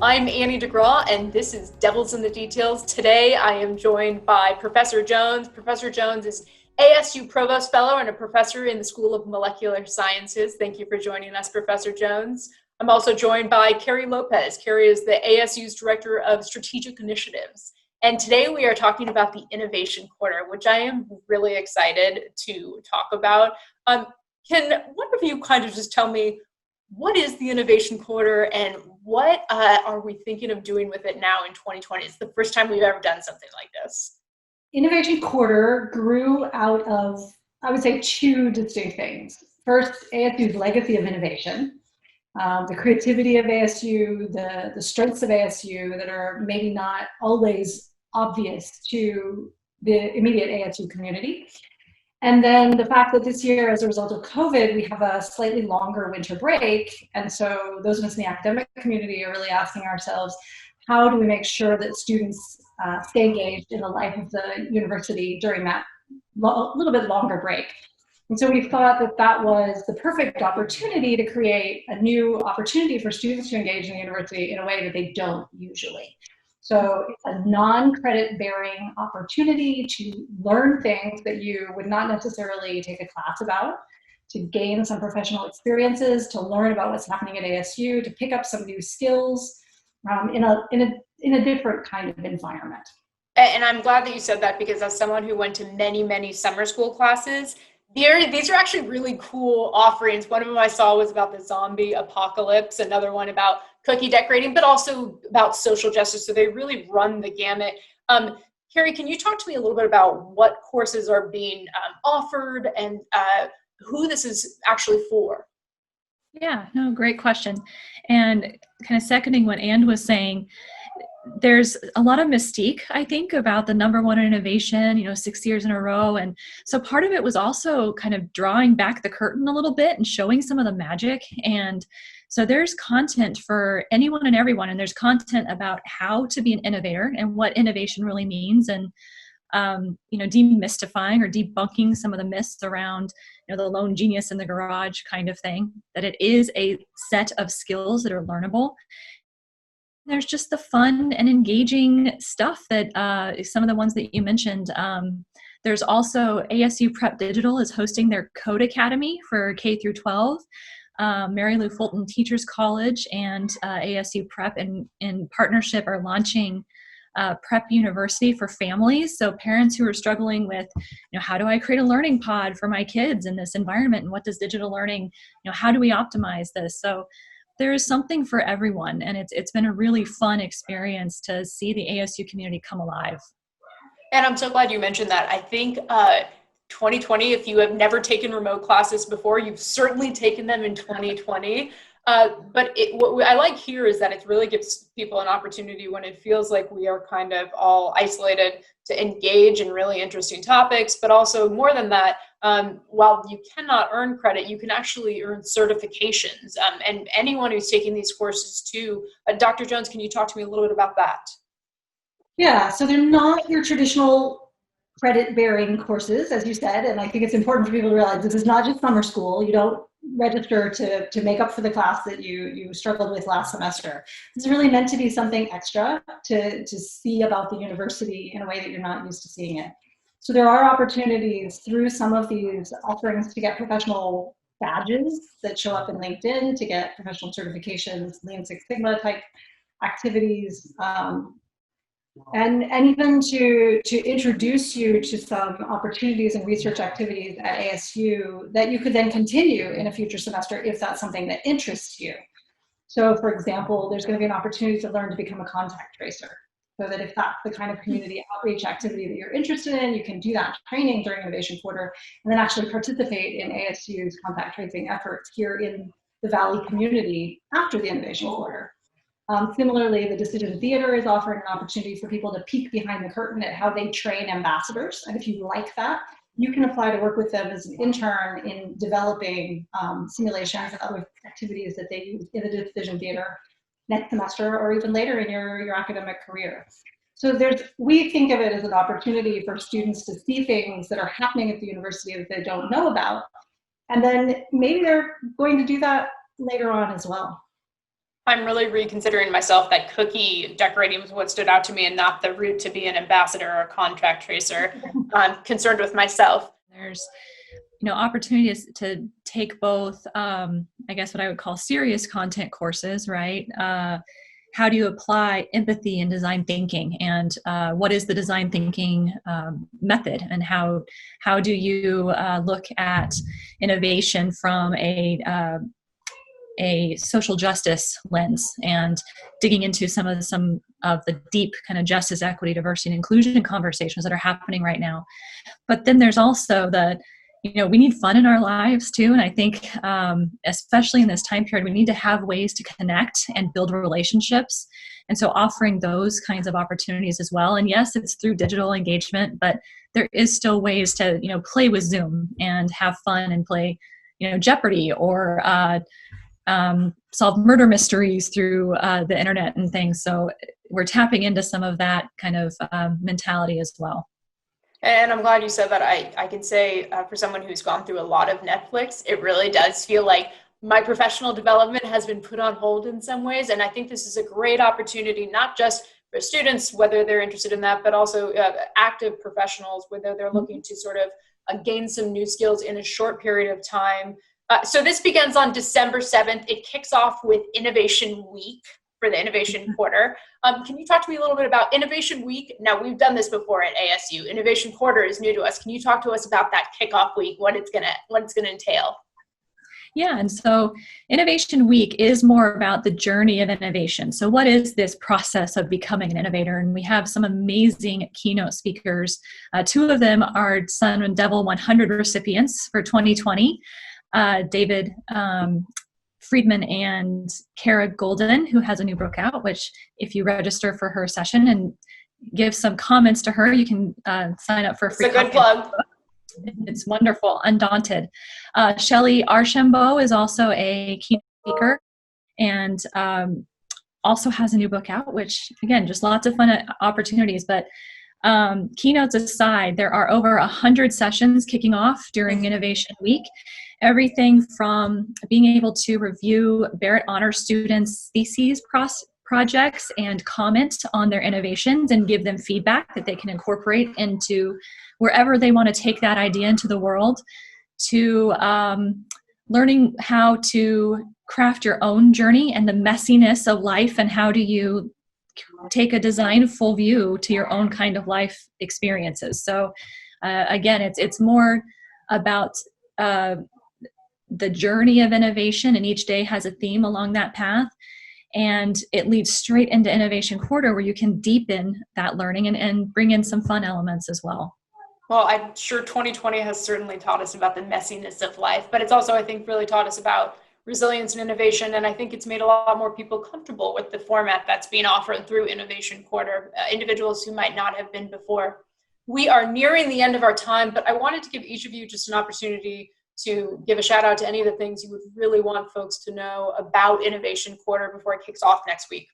I'm Annie DeGraw, and this is Devils in the Details. Today, I am joined by Professor Jones. Professor Jones is ASU Provost Fellow and a professor in the School of Molecular Sciences. Thank you for joining us, Professor Jones. I'm also joined by Carrie Lopez. Carrie is the ASU's Director of Strategic Initiatives. And today we are talking about the Innovation Quarter, which I am really excited to talk about. Can one of you kind of just tell me, what is the Innovation Quarter and what are we thinking of doing with it now in 2020? It's the first time we've ever done something like this. Innovation Quarter grew out of, I would say, two distinct things. First, ASU's legacy of innovation, the creativity of ASU, the strengths of ASU that are maybe not always obvious to the immediate ASU community. And then the fact that this year, as a result of COVID, we have a slightly longer winter break. And so those of us in the academic community are really asking ourselves, how do we make sure that students stay engaged in the life of the university during that little bit longer break? And so we thought that that was the perfect opportunity to create a new opportunity for students to engage in the university in a way that they don't usually. So it's a non-credit bearing opportunity to learn things that you would not necessarily take a class about, to gain some professional experiences, to learn about what's happening at ASU, to pick up some new skills in a different kind of environment. And I'm glad that you said that, because as someone who went to many summer school classes, these are actually really cool offerings. One of them I saw was about the zombie apocalypse, another one about cookie decorating, but also about social justice. So they really run the gamut. Carrie, can you talk to me a little bit about what courses are being offered and who this is actually for? Yeah, no, great question. And kind of seconding what Ann was saying, there's a lot of mystique, I think, about the #1 innovation, 6 years in a row. And so part of it was also kind of drawing back the curtain a little bit and showing some of the magic. And so there's content for anyone and everyone, and there's content about how to be an innovator and what innovation really means, and demystifying or debunking some of the myths around the lone genius in the garage kind of thing, that it is a set of skills that are learnable. There's just the fun and engaging stuff that some of the ones that you mentioned. There's also ASU Prep Digital is hosting their Code Academy for K through 12. Mary Lou Fulton Teachers College and ASU Prep in partnership are launching Prep University for families. So parents who are struggling with, how do I create a learning pod for my kids in this environment? And what does digital learning, how do we optimize this? So there is something for everyone, and it's been a really fun experience to see the ASU community come alive. And I'm so glad you mentioned that. I think 2020, if you have never taken remote classes before, you've certainly taken them in 2020. But what I like here is that it really gives people an opportunity when it feels like we are kind of all isolated to engage in really interesting topics, but also more than that, while you cannot earn credit, you can actually earn certifications. And anyone who's taking these courses too, Dr. Jones, can you talk to me a little bit about that? Yeah, so they're not your traditional credit-bearing courses, as you said, and I think it's important for people to realize this is not just summer school. You don't register to make up for the class that you struggled with last semester. It's really meant to be something extra to see about the university in a way that you're not used to seeing it. So there are opportunities through some of these offerings to get professional badges that show up in LinkedIn, to get professional certifications, Lean Six Sigma type activities, and even to introduce you to some opportunities and research activities at ASU that you could then continue in a future semester if that's something that interests you. So for example, there's going to be an opportunity to learn to become a contact tracer, so that if that's the kind of community outreach activity that you're interested in, you can do that training during Innovation Quarter and then actually participate in ASU's contact tracing efforts here in the Valley community after the Innovation Quarter. Similarly, the Decision Theater is offering an opportunity for people to peek behind the curtain at how they train ambassadors. And if you like that, you can apply to work with them as an intern in developing simulations and other activities that they use in the Decision Theater next semester or even later in your academic career. So we think of it as an opportunity for students to see things that are happening at the university that they don't know about. And then maybe they're going to do that later on as well. I'm really reconsidering myself. That cookie decorating was what stood out to me and not the route to be an ambassador or a contract tracer. I'm concerned with myself. There's opportunities to take both, I guess what I would call serious content courses, right? How do you apply empathy in design thinking, and what is the design thinking method, and how do you look at innovation from a social justice lens, and digging into some of the deep kind of justice, equity, diversity, and inclusion conversations that are happening right now. But then there's also we need fun in our lives too. And I think, especially in this time period, we need to have ways to connect and build relationships. And so offering those kinds of opportunities as well. And yes, it's through digital engagement, but there is still ways to, play with Zoom and have fun and play, Jeopardy, or solve murder mysteries through the internet and things. So we're tapping into some of that kind of mentality as well. And I'm glad you said that. I can say for someone who's gone through a lot of Netflix, it really does feel like my professional development has been put on hold in some ways. And I think this is a great opportunity, not just for students, whether they're interested in that, but also active professionals, whether they're looking to sort of gain some new skills in a short period of time. So this begins on December 7th. It kicks off with Innovation Week for the Innovation Quarter. Can you talk to me a little bit about Innovation Week? Now, we've done this before at ASU. Innovation Quarter is new to us. Can you talk to us about that kickoff week, what it's gonna entail? Yeah, and so Innovation Week is more about the journey of innovation. So what is this process of becoming an innovator? And we have some amazing keynote speakers. Two of them are Sun and Devil 100 recipients for 2020. David Friedman and Kara Golden, who has a new book out, which if you register for her session and give some comments to her, you can sign up for a free copy. It's a good plug. It's wonderful. Undaunted. Shelley Archambault is also a keynote speaker and also has a new book out, which, again, just lots of fun opportunities. But keynotes aside, there are over 100 sessions kicking off during Innovation Week. Everything from being able to review Barrett Honor students' theses projects and comment on their innovations and give them feedback that they can incorporate into wherever they want to take that idea into the world, to learning how to craft your own journey and the messiness of life, and how do you take a design full view to your own kind of life experiences. So again, it's more about the journey of innovation, and each day has a theme along that path. And it leads straight into Innovation Quarter, where you can deepen that learning and bring in some fun elements as well. Well, I'm sure 2020 has certainly taught us about the messiness of life, but it's also, I think, really taught us about resilience and innovation. And I think it's made a lot more people comfortable with the format that's being offered through Innovation Quarter, individuals who might not have been before. We are nearing the end of our time, but I wanted to give each of you just an opportunity to give a shout out to any of the things you would really want folks to know about Innovation Quarter before it kicks off next week.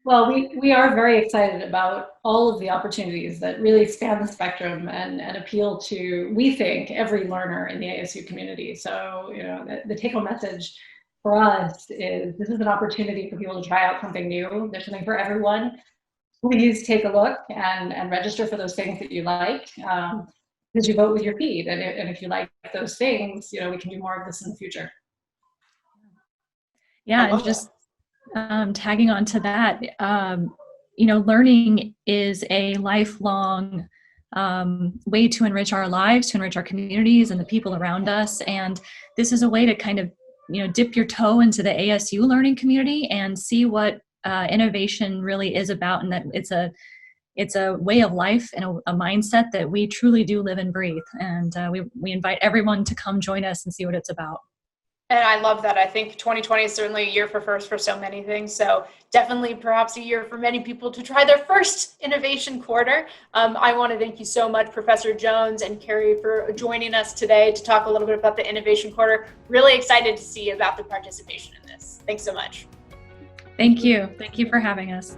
Well, we are very excited about all of the opportunities that really span the spectrum and appeal to, we think, every learner in the ASU community. So, the take-home message for us is this is an opportunity for people to try out something new. There's something for everyone. Please take a look and register for those things that you like. Because you vote with your feet, and if you like those things, we can do more of this in the future. Yeah, and just tagging on to that, learning is a lifelong way to enrich our lives, to enrich our communities and the people around us. And this is a way to kind of, dip your toe into the ASU learning community and see what innovation really is about, and that it's a way of life and a mindset that we truly do live and breathe. And we invite everyone to come join us and see what it's about. And I love that. I think 2020 is certainly a year for first for so many things. So definitely perhaps a year for many people to try their first Innovation Quarter. I want to thank you so much, Professor Jones and Carrie, for joining us today to talk a little bit about the Innovation Quarter. Really excited to see about the participation in this. Thanks so much. Thank you. Thank you for having us.